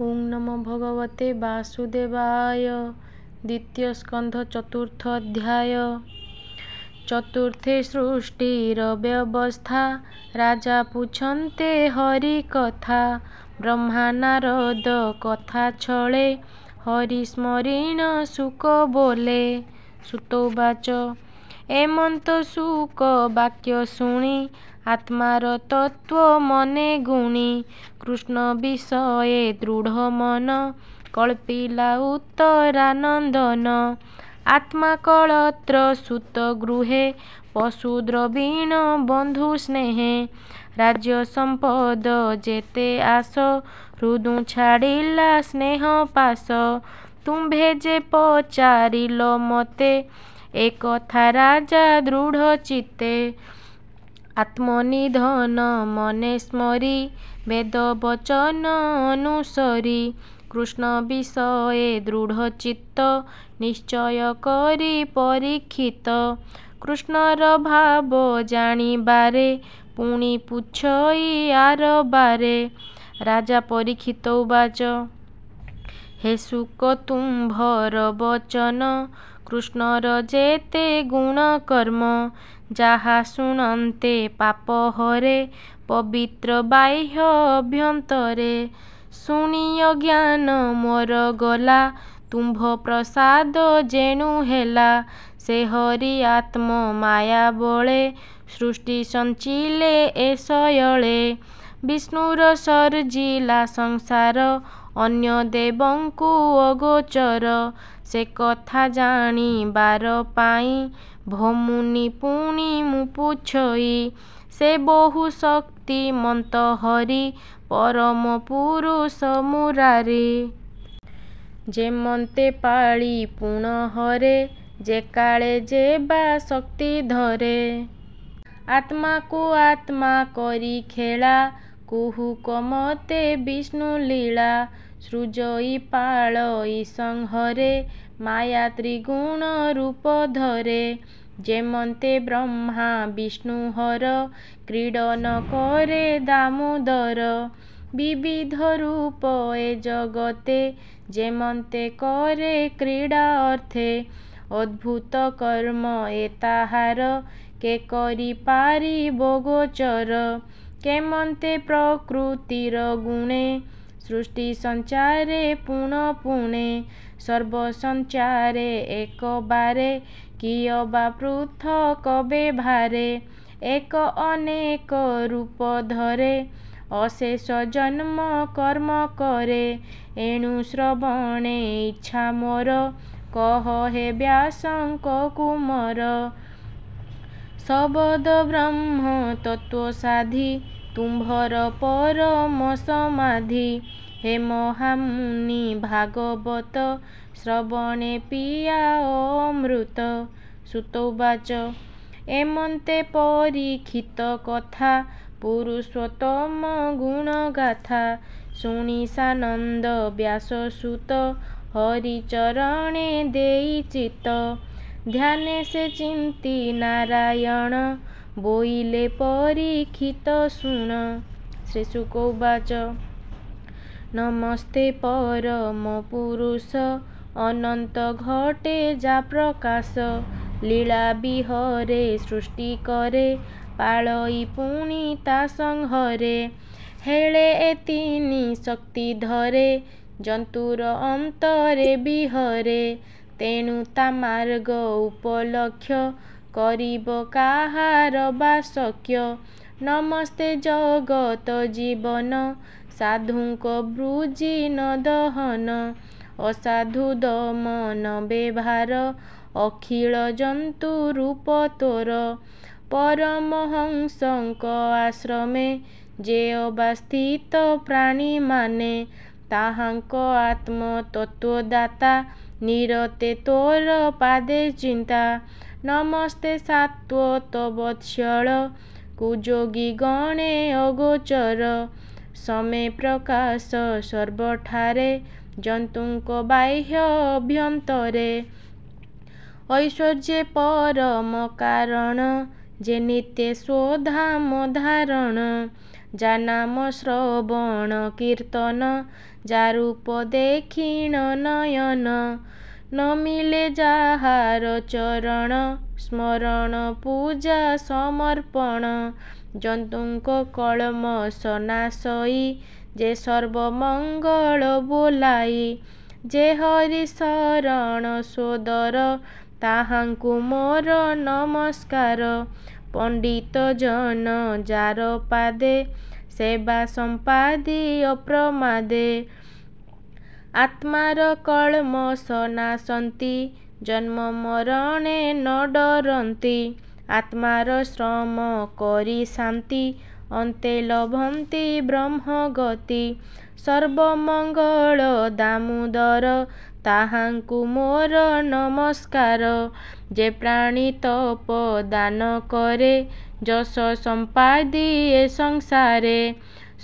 ओं नमो भगवते वासुदेवाय। द्वितीय स्कंध चतुर्थ अध्याय। चतुर्थे सृष्टिर व्यवस्था। राजा पूछन्ते हरि कथा। ब्रह्मा नारद कथा छळे। हरि स्मरीण सुक बोले। सुतोवाच एमନ୍ତ सुक बाक्य शुणी। आत्मार तत्व मने गुणी। कृष्ण विषये दृढ़ मन। कल्पिला उत्तरानंदन। आत्मा कलत्र सुत गृहे। पशु द्रवीण बंधु स्नेहे। राज्य संपद जेते आस। हृदु छाड़िला स्नेह पास। तुम्भे जे पचारिल मते। ए कथा राजा दृढ़ चित्ते। आत्मनिधन मने स्मरी। वेद वचन अनुसरी। कृष्ण विषये दृढ़ चित्त। निश्चय करी परीक्षित। कृष्णर भाव जानिबारे। पुनि पुछई आर बारे। राजा परीक्षित उवाच हे सुक तुम्भर वचन। कृष्णर जेते गुण कर्म। ଯାହା ଶୁଣନ୍ତେ ପାପ ହରେ। ପବିତ୍ର ବାହ୍ୟ ଅଭ୍ୟନ୍ତରେ। ଶୁଣିୟ ଜ୍ଞାନ ମୋର ଗଲା। ତୁମ୍ଭ ପ୍ରସାଦ ଯେଣୁ ହେଲା। ସେ ହରି ଆତ୍ମ ମାୟା ବଳେ। ସୃଷ୍ଟି ସଞ୍ଚିଲେ ଏ ସୟଳେ। ବିଷ୍ଣୁର ସର୍ଜିଲା ସଂସାର। ଅନ୍ୟ ଦେବଙ୍କୁ ଅଗୋଚର। ସେ କଥା ଜାଣିବାର ପାଇଁ। ଭମୁନି ପୁଣି ମୁଁ ପୁଛଇ। ସେ ବହୁ ଶକ୍ତିମନ୍ତ ହରି। ପରମ ପୁରୁଷ ମୁରାରି। ଯେମନ୍ତେ ପାଳି ପୁଣ ହରେ। ଯେ କାଳେ ଯେ ବା ଶକ୍ତି ଧରେ। ଆତ୍ମାକୁ ଆତ୍ମା କରି ଖେଳା। କୁହୁକ ମତେ ବିଷ୍ଣୁ ଲୀଳା। ସୃଜଇ ପାଳଇ ସଂହରେ। ମାୟା ତ୍ରିଗୁଣ ରୂପ ଧରେ। ଯେମନ୍ତେ ବ୍ରହ୍ମା ବିଷ୍ଣୁ ହର। କ୍ରୀଡ଼ନ କରେ ଦାମୋଦର। ବିବିଧ ରୂପ ଏ ଜଗତେ। ଯେମନ୍ତେ କରେ କ୍ରୀଡ଼ା ଅର୍ଥେ। ଅଦ୍ଭୁତ କର୍ମ ଏ ତାହାର। କେ କରି ପାରିବ ଗୋଚର। କେମନ୍ତେ ପ୍ରକୃତିର ଗୁଣେ। ସୃଷ୍ଟି ସଞ୍ଚାରେ ପୁଣ ପୁଣେ। ସର୍ବ ସଞ୍ଚାରେ ଏକ ବାରେ। କିୟ ବା ପୃଥକ ବେଭାରେ। ଏକ ଅନେକ ରୂପ ଧରେ। ଅଶେଷ ଜନ୍ମ କର୍ମ କରେ। ଏଣୁ ଶ୍ରବଣେ ଇଚ୍ଛା ମୋର। କହ ହେ ବ୍ୟାସଙ୍କ କୁମର। ଶବଦ ବ୍ରହ୍ମ ତତ୍ତ୍ୱ ସାଧି। ତୁମ୍ଭର ପରମ ସମାଧି। ହେ ମହାମୁନି ଭାଗବତ। ଶ୍ରବଣେ ପିୟା ଅମୃତ। ସୁତ ଉବାଚ ଏମନ୍ତେ ପରୀକ୍ଷିତ କଥା। ପୁରୁଷୋତ୍ତମ ଗୁଣ ଗାଥା। ଶୁଣି ସାନନ୍ଦ ବ୍ୟାସ ସୁତ। ହରି ଚରଣେ ଦେଇ ଚିତ୍ତ। ଧ୍ୟାନେ ସେ ଚିନ୍ତି ନାରାୟଣ। ବୋଇଲେ ପରୀକ୍ଷିତ ଶୁଣ। ଶ୍ରୀ ଶୁକ ଉବାଚ ନମସ୍ତେ ପରମ ପୁରୁଷ। ଅନନ୍ତ ଘଟେ ଯା ପ୍ରକାଶ। ଲୀଳା ବିହରେ ସୃଷ୍ଟି କରେ। ପାଳଇ ପୁଣି ତା ସଂହରେ। ହେଳେ ଏ ତିନି ଶକ୍ତି ଧରେ। ଜନ୍ତୁର ଅନ୍ତରେ ବିହରେ। ତେଣୁ ତା ମାର୍ଗ ଉପଲକ୍ଷ୍ୟ। କରିବ କାହାର ବା ଶକ୍ୟ। ନମସ୍ତେ ଜଗତ ଜୀବନ। ସାଧୁଙ୍କ ବୃଜି ନ ଦହନ। ଅସାଧୁ ଦମନ ବେଭାର। ଅଖିଳ ଜନ୍ତୁ ରୂପ ତୋର। ପରମହଂସଙ୍କ ଆଶ୍ରମେ। ଯେ ଅବସ୍ଥିତ ପ୍ରାଣୀମାନେ। ତାହାଙ୍କ ଆତ୍ମ ତତ୍ତ୍ୱଦାତା। ନିରତେ ତୋର ପାଦେ ଚିନ୍ତା। ନମସ୍ତେ ଶାଶ୍ୱତ ବତ୍ସଳ। କୁଯୋଗୀ ଗଣେ ଅଗୋଚର। ସମେ ପ୍ରକାଶ ସର୍ବଠାରେ। ଜନ୍ତୁଙ୍କ ବାହ୍ୟ ଅଭ୍ୟନ୍ତରେ। ଐଶ୍ୱର୍ଯ୍ୟ ପରମ କାରଣ। ଯେ ନିତ୍ୟ ସ୍ୱଧାମ ଧାରଣ। ଯା ନାମ ଶ୍ରବଣ କୀର୍ତ୍ତନ, ଯା ରୂପ ଦେଖିଣ ନୟନ। ନ ମିଳେ ଯାହାର ଚରଣ, ସ୍ମରଣ ପୂଜା ସମର୍ପଣ। ଜନ୍ତୁଙ୍କ କଳମସ ନାଶଇ, ଯେ ସର୍ବମଙ୍ଗଳ ବୋଲାଇ। ଯେ ହରି ଶରଣ ସୋଦର, ତାହାଙ୍କୁ ମୋର ନମସ୍କାର। ପଣ୍ଡିତ ଜନ ଯାର ପାଦେ, ସେବା ସମ୍ପାଦି ଅପ୍ରମାଦେ। ଆତ୍ମାର କଳମସ ନାଶନ୍ତି, ଜନ୍ମ ମରଣେ ନ ଡରନ୍ତି। ଆତ୍ମାର ଶ୍ରମ କରି ଶାନ୍ତି, ଅନ୍ତେ ଲଭନ୍ତି ବ୍ରହ୍ମଗତି। ସର୍ବମଙ୍ଗଳ ଦାମୋଦର, ତାହାଙ୍କୁ ମୋର ନମସ୍କାର। ଯେ ପ୍ରାଣୀ ତପ ଦାନ କରେ, ଯଶ ସମ୍ପାଦି ଏ ସଂସାରେ।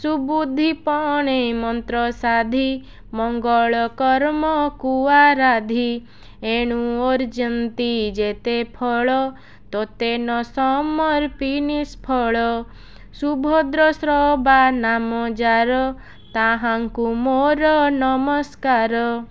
ସୁବୁଦ୍ଧିପଣେ ମନ୍ତ୍ର ସାଧି, ମଙ୍ଗଳ କର୍ମକୁ ଆରାଧି। ଏଣୁ ଅର୍ଜନ୍ତି ଯେତେ ଫଳ, ତୋତେ ନ ସମର୍ପି ନିଷ୍ଫଳ। ସୁଭଦ୍ର ଶ୍ରବା ନାମ ଯାର, ତାହାଙ୍କୁ ମୋର ନମସ୍କାର।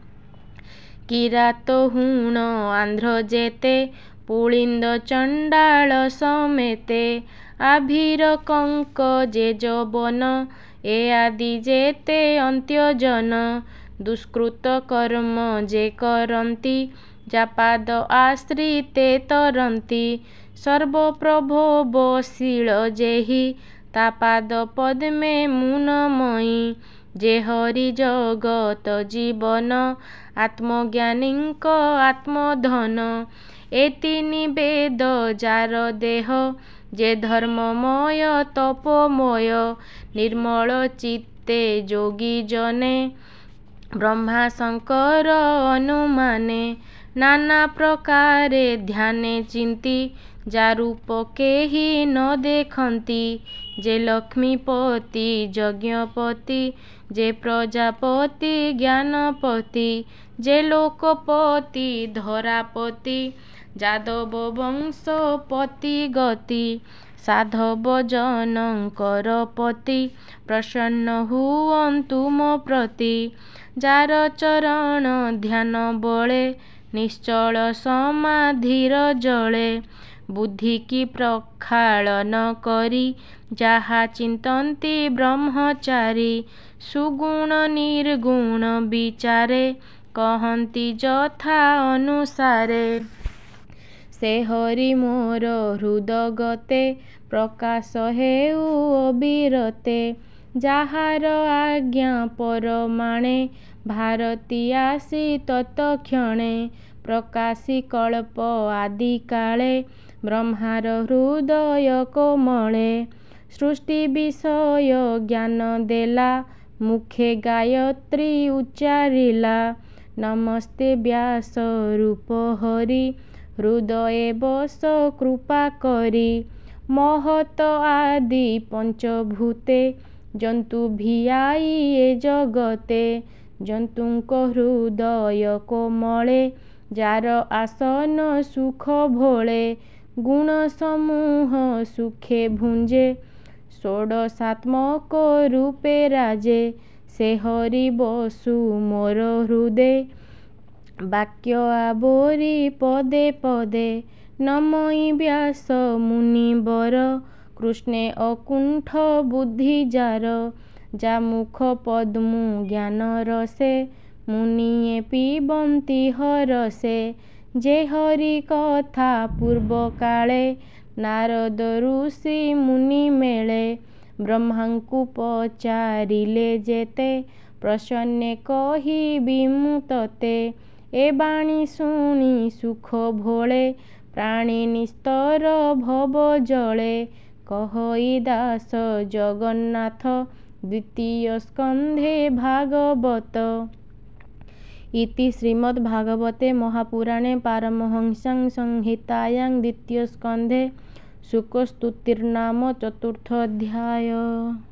କିରାତ ହୁଣ ଆନ୍ଧ୍ର ଯେତେ, ପୁଳିନ୍ଦ ଚଣ୍ଡାଳ ସମେତେ। ଆଭିର କଙ୍କ ଯେ ଯବନ, ଏ ଆଦି ଯେତେ ଅନ୍ତ୍ୟଜନ। ଦୁଷ୍କୃତ କର୍ମ ଯେ କରନ୍ତି, ଯା ପାଦ ଆଶ୍ରିତେ ତରନ୍ତି। ସର୍ବପ୍ରଭବଶୀଳ ଯେହି, ତା ପାଦ ପଦ୍ମେ ମୁନମୟୀ। ଯେ ହରି ଜଗତ ଜୀବନ, ଆତ୍ମଜ୍ଞାନୀଙ୍କ ଆତ୍ମଧନ। ଏ ତିନି ବେଦ ଯାର ଦେହ, ଯେ ଧର୍ମମୟ ତପମୟ। ନିର୍ମଳ ଚିତ୍ତେ ଯୋଗୀ ଜନେ, ବ୍ରହ୍ମା ଶଙ୍କର ଅନୁମାନେ। ନାନା ପ୍ରକାରେ ଧ୍ୟାନେ ଚିନ୍ତି, ଯା ରୂପ କେହି ନ ଦେଖନ୍ତି। ଯେ ଲକ୍ଷ୍ମୀପତି ଯଜ୍ଞପତି, ଯେ ପ୍ରଜାପତି ଜ୍ଞାନପତି। ଯେ ଲୋକପତି ଧରାପତି, ଯାଦବ ବଂଶ ପତି ଗତି। ସାଧବ ଜନଙ୍କର ପତି, ପ୍ରସନ୍ନ ହୁଅନ୍ତୁ ମୋ ପ୍ରତି। ଯାର ଚରଣ ଧ୍ୟାନ ବଳେ, ନିଶ୍ଚଳ ସମାଧିର ଜଳେ। ବୁଦ୍ଧିକି ପ୍ରକ୍ଷାଳନ କରି, ଯାହା ଚିନ୍ତନ୍ତି ବ୍ରହ୍ମଚାରୀ। ସୁଗୁଣ ନିର୍ଗୁଣ ବିଚାରେ, କହନ୍ତି ଯଥା ଅନୁସାରେ। ସେ ହରି ମୋର ହୃଦଗତେ, ପ୍ରକାଶ ହେଉ ଅବିରତେ। ଯାହାର ଆଜ୍ଞା ପରମାଣେ, ଭାରତୀ ଆସି ତତକ୍ଷଣେ। ପ୍ରକାଶି କଳ୍ପ ଆଦି କାଳେ, ବ୍ରହ୍ମାର ହୃଦୟ କୋମଳେ। ସୃଷ୍ଟି ବିଷୟ ଜ୍ଞାନ ଦେଲା, ମୁଖେ ଗାୟତ୍ରୀ ଉଚ୍ଚାରିଲା। ନମସ୍ତେ ବ୍ୟାସ ରୂପ ହରି, ହୃଦୟେ ବସ କୃପା କରି। ମହତ ଆଦି ପଞ୍ଚଭୂତେ, ଜନ୍ତୁ ଭିଆଇ ଏ ଜଗତେ। ଜନ୍ତୁଙ୍କ ହୃଦୟ କୋମଳେ, ଯାର ଆସନ ସୁଖ ଭୋଳେ। ଗୁଣ ସମୂହ ସୁଖେ ଭୁଞ୍ଜେ, ଷୋଡ଼ଶାତ୍ମକ ରୂପେ ରାଜେ। ସେ ହରି ବସୁ ମୋର ହୃଦେ, ବାକ୍ୟ ଆବୋରି ପଦେ ପଦେ। ନମଇ ବ୍ୟାସ ମୁନିବର, କୃଷ୍ଣେ ଅକୁଣ୍ଠ ବୁଦ୍ଧି ଯାର। ଯା ମୁଖ ପଦ୍ମୁ ଜ୍ଞାନ ରସେ, ମୁନିଏ ପିବନ୍ତି ହରଷେ। ଯେ ହରି କଥା ପୂର୍ବ କାଳେ, ନାରଦ ଋଷି ମୁନି ମେଳେ। ବ୍ରହ୍ମାଙ୍କୁ ପଚାରିଲେ ଯେତେ, ପ୍ରସନ୍ନେ କହିବି ମୁଁ ତତେ। ଏ ବାଣୀ ଶୁଣି ସୁଖ ଭୋଳେ, ପ୍ରାଣୀ ନିସ୍ତର ଭବ ଜଳେ। କହଇ ଦାସ ଜଗନ୍ନାଥ, ଦ୍ୱିତୀୟ ସ୍କନ୍ଧେ ଭାଗବତ। ଇତି ଶ୍ରୀମଦ୍ଭାଗବତେ ମହାପୁରାଣେ ପାରମହଂସ୍ୟାଂ ସଂହିତାୟାଂ ଦ୍ୱିତୀୟ ସ୍କନ୍ଧେ, ଶୁକସ୍ତୁତିର୍ନାମ ଚତୁର୍ଥ ଅଧ୍ୟାୟ।